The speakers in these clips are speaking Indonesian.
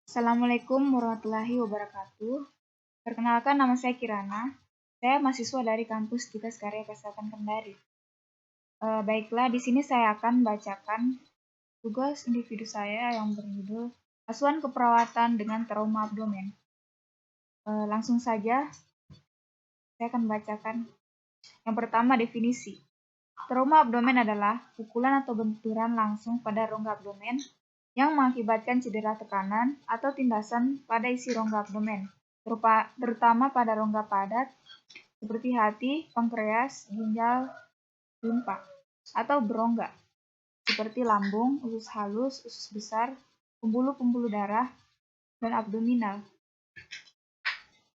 Assalamualaikum warahmatullahi wabarakatuh. Perkenalkan, nama saya Kirana. Saya mahasiswa dari kampus Dinas Karya Kesehatan Kendari. Baiklah, di sini saya akan bacakan tugas individu saya yang berjudul Asuhan Keperawatan dengan Trauma Abdomen. Langsung saja, saya akan bacakan. Yang pertama, definisi. Trauma abdomen adalah pukulan atau benturan langsung pada rongga abdomen yang mengakibatkan cedera tekanan atau tindasan pada isi rongga abdomen, terutama pada rongga padat seperti hati, pankreas, ginjal, limpa, atau berongga seperti lambung, usus halus, usus besar, pembuluh-pembuluh darah, dan abdominal,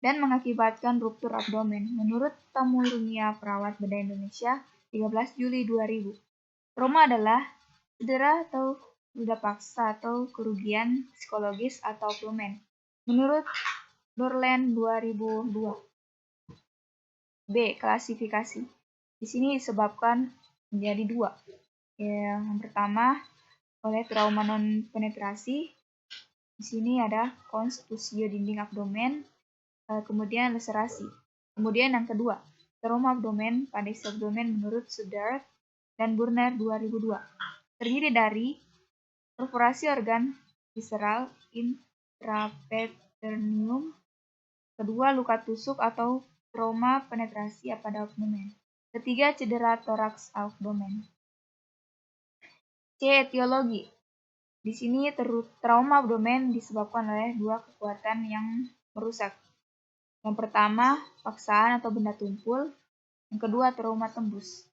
dan mengakibatkan ruptur abdomen. Menurut Tamu Ilmiah Perawat Bedah Indonesia, 13 Juli 2000, trauma adalah cedera atau luda paksa atau kerugian psikologis atau abdomen. Menurut Dorland 2002. B. Klasifikasi. Di sini disebabkan menjadi dua. Yang pertama, oleh trauma non penetrasi. Di sini ada kontusio dinding abdomen, kemudian laserasi. Kemudian yang kedua, trauma abdomen pada isi abdomen menurut Sudar dan Burner 2002. Terdiri dari perforasi organ visceral intraperitoneum, kedua luka tusuk atau trauma penetrasi pada abdomen, ketiga cedera toraks abdomen. C. Etiologi. Di sini trauma abdomen disebabkan oleh dua kekuatan yang merusak. Yang pertama, paksaan atau benda tumpul. Yang kedua, trauma tembus.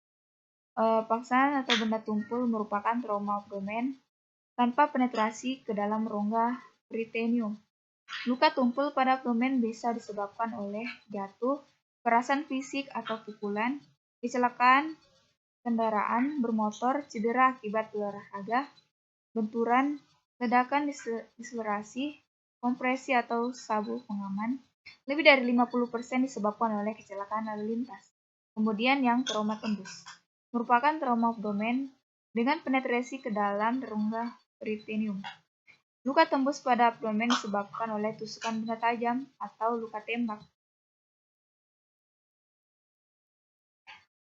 Paksaan atau benda tumpul merupakan trauma abdomen tanpa penetrasi ke dalam rongga peritoneum. Luka tumpul pada abdomen bisa disebabkan oleh jatuh, kekerasan fisik atau pukulan, kecelakaan kendaraan bermotor, cedera akibat olahraga, benturan, ledakan dislokerasi, kompresi atau sabuk pengaman. Lebih dari 50% disebabkan oleh kecelakaan lalu lintas. Kemudian yang trauma tembus merupakan trauma abdomen dengan penetrasi ke dalam rongga peritoneum. Luka tembus pada abdomen disebabkan oleh tusukan benda tajam atau luka tembak.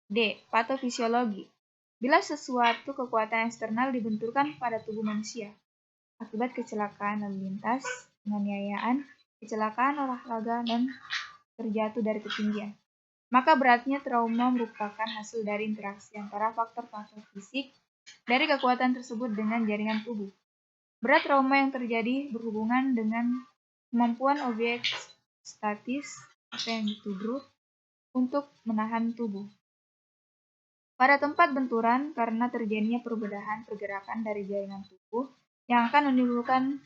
D. Patofisiologi. Bila sesuatu kekuatan eksternal dibenturkan pada tubuh manusia akibat kecelakaan lalu lintas, penganiayaan, kecelakaan olahraga, dan terjatuh dari ketinggian, maka beratnya trauma merupakan hasil dari interaksi antara faktor-faktor fisik dari kekuatan tersebut dengan jaringan tubuh. Berat trauma yang terjadi berhubungan dengan kemampuan objek statis atau yang ditubruk untuk menahan tubuh pada tempat benturan karena terjadinya perubahan pergerakan dari jaringan tubuh yang akan menimbulkan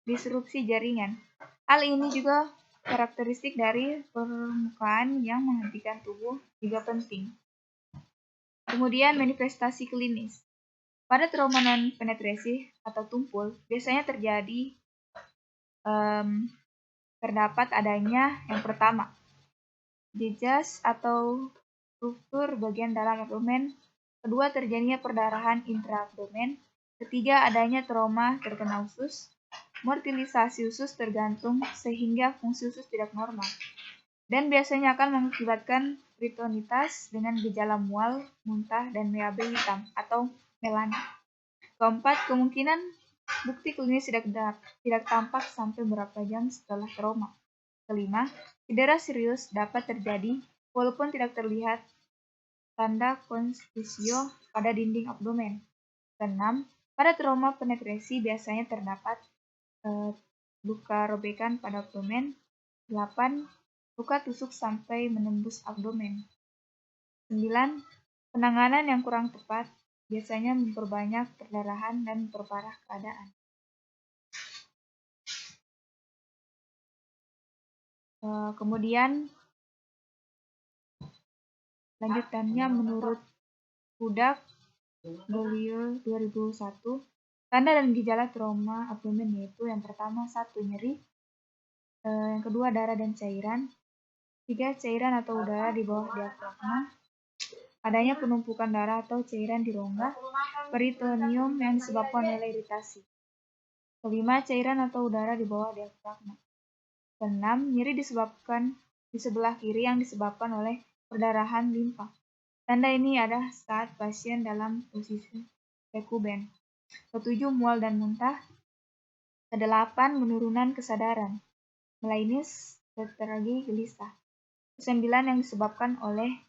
disrupsi jaringan. Hal ini juga karakteristik dari permukaan yang menghentikan tubuh juga penting. Kemudian manifestasi klinis. Pada trauma non penetrasi atau tumpul, biasanya terdapat adanya yang pertama, jejas atau ruptur bagian dalam abdomen, kedua terjadinya perdarahan intraabdomen, ketiga adanya trauma terkena usus, mortilisasi usus tergantung sehingga fungsi usus tidak normal, dan biasanya akan mengakibatkan peritonitis dengan gejala mual, muntah, dan BAB hitam atau melani. Keempat, kemungkinan bukti klinis tidak tampak sampai beberapa jam setelah trauma. Kelima, cedera serius dapat terjadi walaupun tidak terlihat tanda kontusio pada dinding abdomen. Keenam, pada trauma penetrasi biasanya terdapat luka robekan pada abdomen. 8. Luka tusuk sampai menembus abdomen. 9. Penanganan yang kurang tepat biasanya memperbanyak perdarahan dan memperparah keadaan. Kemudian lanjutannya menurut Hudak W 2001, tanda dan gejala trauma abdomen yaitu yang pertama 1. Nyeri, yang kedua darah dan cairan, 3. Cairan atau udara di bawah diafragma, adanya penumpukan darah atau cairan di rongga peritoneum yang disebabkan oleh iritasi. Kelima, cairan atau udara di bawah diafragma. Keenam, nyeri disebabkan di sebelah kiri yang disebabkan oleh perdarahan limpa. Tanda ini ada saat pasien dalam posisi rekuben. Ketujuh, mual dan muntah. Kedelapan, menurunan kesadaran. Melainis, lethargi, gelisah. Kesembilan, yang disebabkan oleh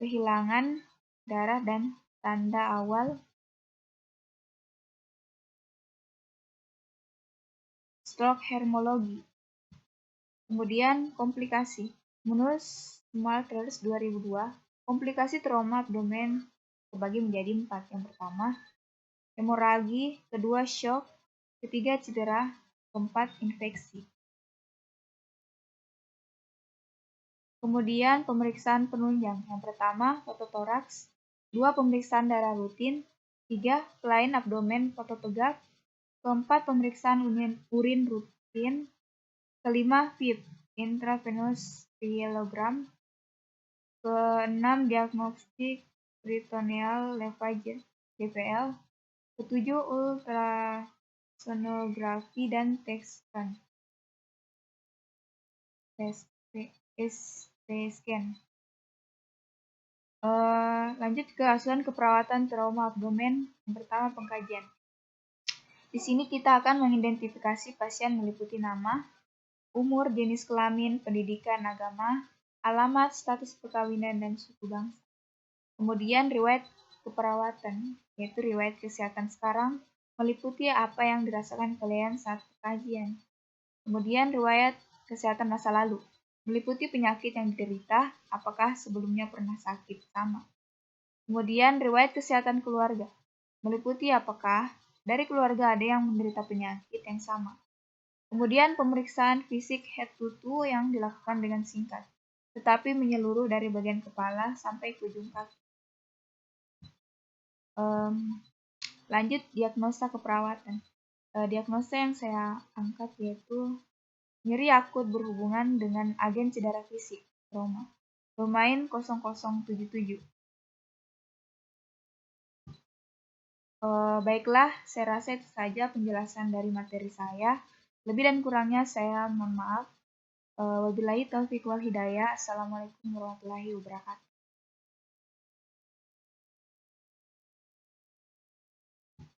kehilangan darah dan tanda awal stroke hermologi. Kemudian komplikasi. Menurut Smalters 2002, komplikasi trauma abdomen terbagi menjadi 4. Yang pertama, hemoragi, kedua shock, ketiga cedera, keempat infeksi. Kemudian pemeriksaan penunjang. Yang pertama, fototoraks, 2 pemeriksaan darah rutin, 3 plain abdomen foto tegak, keempat pemeriksaan urin rutin, kelima FIB intravenous parallelogram, keenam diagnostik peritoneal lavage DPL, ketujuh ultrasonografi dan scan. Lanjut ke asuhan keperawatan trauma abdomen. Yang pertama, pengkajian. Di sini kita akan mengidentifikasi pasien meliputi nama, umur, jenis kelamin, pendidikan, agama, alamat, status perkawinan, dan suku bangsa. Kemudian riwayat keperawatan, yaitu riwayat kesehatan sekarang, meliputi apa yang dirasakan kalian saat pengkajian. Kemudian riwayat kesehatan masa lalu, meliputi penyakit yang diderita, apakah sebelumnya pernah sakit sama. Kemudian riwayat kesehatan keluarga, meliputi apakah dari keluarga ada yang menderita penyakit yang sama. Kemudian pemeriksaan fisik head to toe yang dilakukan dengan singkat, tetapi menyeluruh dari bagian kepala sampai ke ujung kaki. Lanjut diagnosa keperawatan. Diagnosa yang saya angkat yaitu nyeri akut berhubungan dengan agen cedera fisik, trauma. Domain 0077. Baiklah, saya rasa itu saja penjelasan dari materi saya. Lebih dan kurangnya saya mohon maaf. Wabillahi taufiq wal hidayah. Assalamualaikum warahmatullahi wabarakatuh.